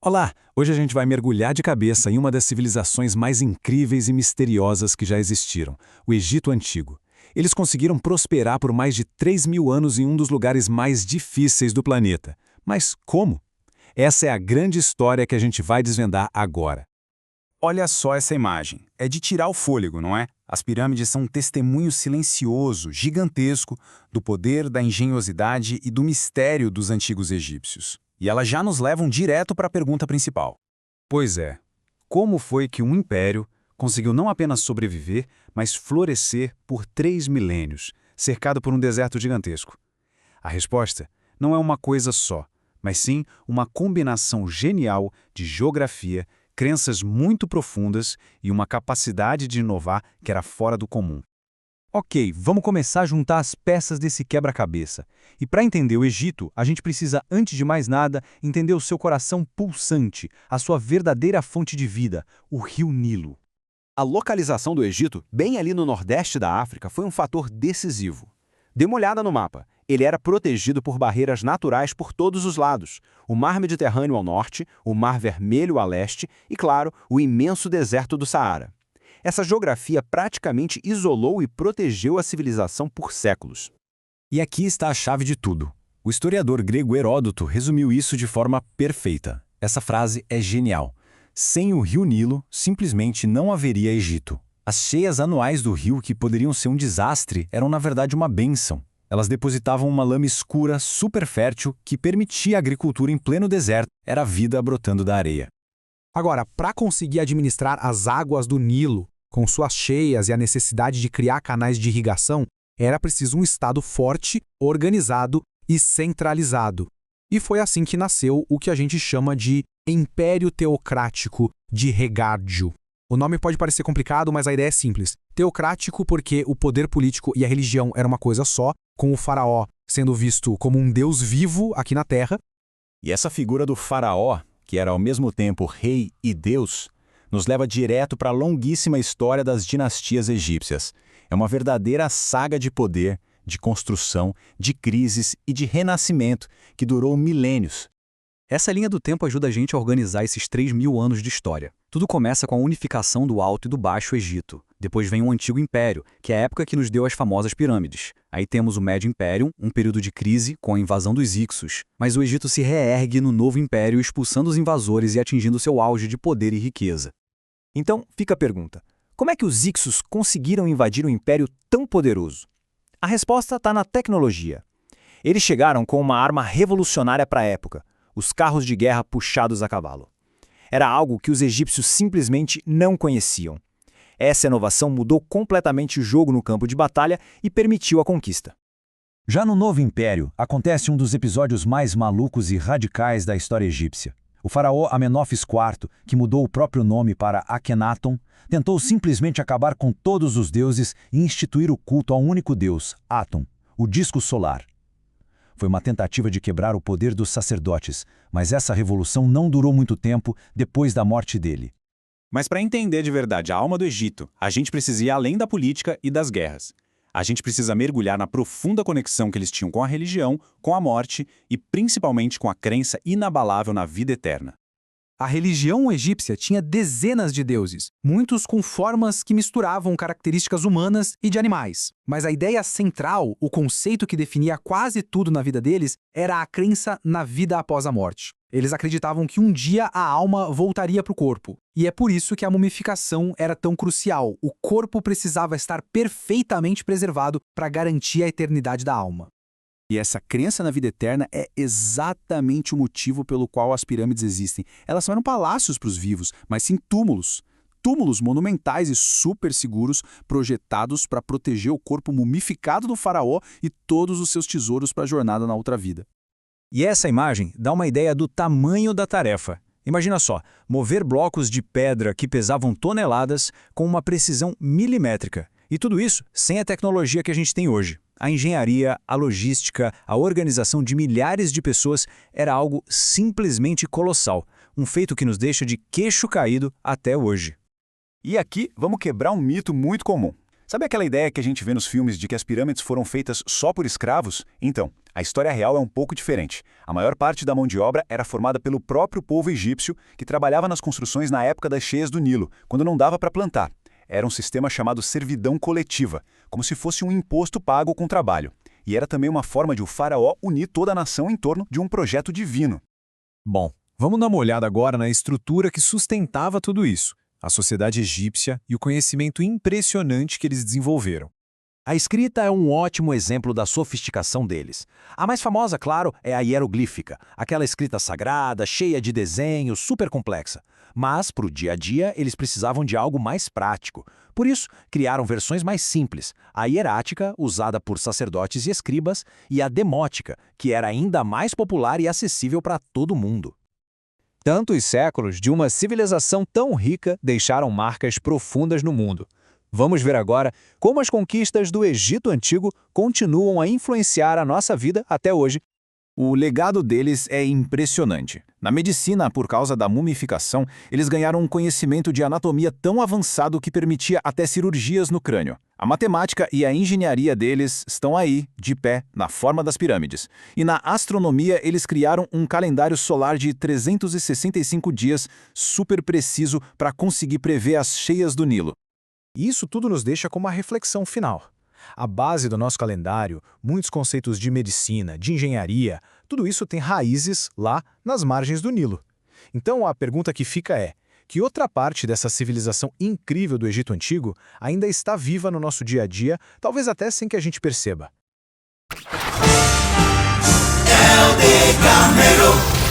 Olá! Hoje a gente vai mergulhar de cabeça em uma das civilizações mais incríveis e misteriosas que já existiram, o Egito Antigo. Eles conseguiram prosperar por mais de 3.000 anos em um dos lugares mais difíceis do planeta. Mas como? Essa é a grande história que a gente vai desvendar agora. Olha só essa imagem. É de tirar o fôlego, não é? As pirâmides são um testemunho silencioso, gigantesco, do poder, da engenhosidade e do mistério dos antigos egípcios. E elas já nos levam direto para a pergunta principal. Pois é, como foi que um império conseguiu não apenas sobreviver, mas florescer por 3 milênios, cercado por um deserto gigantesco? A resposta não é uma coisa só, mas sim uma combinação genial de geografia, crenças muito profundas e uma capacidade de inovar que era fora do comum. Ok, vamos começar a juntar as peças desse quebra-cabeça. E para entender o Egito, a gente precisa, antes de mais nada, entender o seu coração pulsante, a sua verdadeira fonte de vida, o Rio Nilo. A localização do Egito, bem ali no nordeste da África, foi um fator decisivo. Dê uma olhada no mapa. Ele era protegido por barreiras naturais por todos os lados. O Mar Mediterrâneo ao norte, o Mar Vermelho a leste e, claro, o imenso deserto do Saara. Essa geografia praticamente isolou e protegeu a civilização por séculos. E aqui está a chave de tudo. O historiador grego Heródoto resumiu isso de forma perfeita. Essa frase é genial. Sem o Rio Nilo, simplesmente não haveria Egito. As cheias anuais do rio, que poderiam ser um desastre, eram na verdade uma bênção. Elas depositavam uma lama escura, super fértil, que permitia a agricultura em pleno deserto. Era a vida brotando da areia. Agora, para conseguir administrar as águas do Nilo, com suas cheias e a necessidade de criar canais de irrigação, era preciso um Estado forte, organizado e centralizado. E foi assim que nasceu o que a gente chama de Império Teocrático de Regárdio. O nome pode parecer complicado, mas a ideia é simples. Teocrático porque o poder político e a religião era uma coisa só, com o faraó sendo visto como um deus vivo aqui na Terra. E essa figura do faraó, que era ao mesmo tempo rei e deus, nos leva direto para a longuíssima história das dinastias egípcias. É uma verdadeira saga de poder, de construção, de crises e de renascimento que durou milênios. Essa linha do tempo ajuda a gente a organizar esses 3.000 anos de história. Tudo começa com a unificação do Alto e do Baixo Egito. Depois vem o Antigo Império, que é a época que nos deu as famosas pirâmides. Aí temos o Médio Império, um período de crise com a invasão dos Hicsos. Mas o Egito se reergue no Novo Império, expulsando os invasores e atingindo seu auge de poder e riqueza. Então, fica a pergunta. Como é que os Hicsos conseguiram invadir um império tão poderoso? A resposta está na tecnologia. Eles chegaram com uma arma revolucionária para a época, os carros de guerra puxados a cavalo. Era algo que os egípcios simplesmente não conheciam. Essa inovação mudou completamente o jogo no campo de batalha e permitiu a conquista. Já no Novo Império, acontece um dos episódios mais malucos e radicais da história egípcia. O faraó Amenófis IV, que mudou o próprio nome para Akhenaton, tentou simplesmente acabar com todos os deuses e instituir o culto a um único deus, Atum, o disco solar. Foi uma tentativa de quebrar o poder dos sacerdotes, mas essa revolução não durou muito tempo depois da morte dele. Mas para entender de verdade a alma do Egito, a gente precisa ir além da política e das guerras. A gente precisa mergulhar na profunda conexão que eles tinham com a religião, com a morte e principalmente com a crença inabalável na vida eterna. A religião egípcia tinha dezenas de deuses, muitos com formas que misturavam características humanas e de animais. Mas a ideia central, o conceito que definia quase tudo na vida deles, era a crença na vida após a morte. Eles acreditavam que um dia a alma voltaria para o corpo. E é por isso que a mumificação era tão crucial. O corpo precisava estar perfeitamente preservado para garantir a eternidade da alma. E essa crença na vida eterna é exatamente o motivo pelo qual as pirâmides existem. Elas não eram palácios para os vivos, mas sim túmulos. Túmulos monumentais e super seguros, projetados para proteger o corpo mumificado do faraó e todos os seus tesouros para a jornada na outra vida. E essa imagem dá uma ideia do tamanho da tarefa. Imagina só, mover blocos de pedra que pesavam toneladas com uma precisão milimétrica. E tudo isso sem a tecnologia que a gente tem hoje. A engenharia, a logística, a organização de milhares de pessoas era algo simplesmente colossal. Um feito que nos deixa de queixo caído até hoje. E aqui vamos quebrar um mito muito comum. Sabe aquela ideia que a gente vê nos filmes de que as pirâmides foram feitas só por escravos? Então, A história real é um pouco diferente. A maior parte da mão de obra era formada pelo próprio povo egípcio, que trabalhava nas construções na época das cheias do Nilo, quando não dava para plantar. Era um sistema chamado servidão coletiva, como se fosse um imposto pago com trabalho. E era também uma forma de o faraó unir toda a nação em torno de um projeto divino. Bom, vamos dar uma olhada agora na estrutura que sustentava tudo isso, a sociedade egípcia e o conhecimento impressionante que eles desenvolveram. A escrita é um ótimo exemplo da sofisticação deles. A mais famosa, claro, é a hieroglífica, aquela escrita sagrada, cheia de desenhos, super complexa. Mas, para o dia a dia, eles precisavam de algo mais prático. Por isso, criaram versões mais simples, a hierática, usada por sacerdotes e escribas, e a demótica, que era ainda mais popular e acessível para todo mundo. Tantos séculos de uma civilização tão rica deixaram marcas profundas no mundo. Vamos ver agora como as conquistas do Egito Antigo continuam a influenciar a nossa vida até hoje. O legado deles é impressionante. Na medicina, por causa da mumificação, eles ganharam um conhecimento de anatomia tão avançado que permitia até cirurgias no crânio. A matemática e a engenharia deles estão aí, de pé, na forma das pirâmides. E na astronomia, eles criaram um calendário solar de 365 dias super preciso para conseguir prever as cheias do Nilo. E isso tudo nos deixa com uma reflexão final. A base do nosso calendário, muitos conceitos de medicina, de engenharia, tudo isso tem raízes lá nas margens do Nilo. Então a pergunta que fica é, que outra parte dessa civilização incrível do Egito Antigo ainda está viva no nosso dia a dia, talvez até sem que a gente perceba? El de Camero.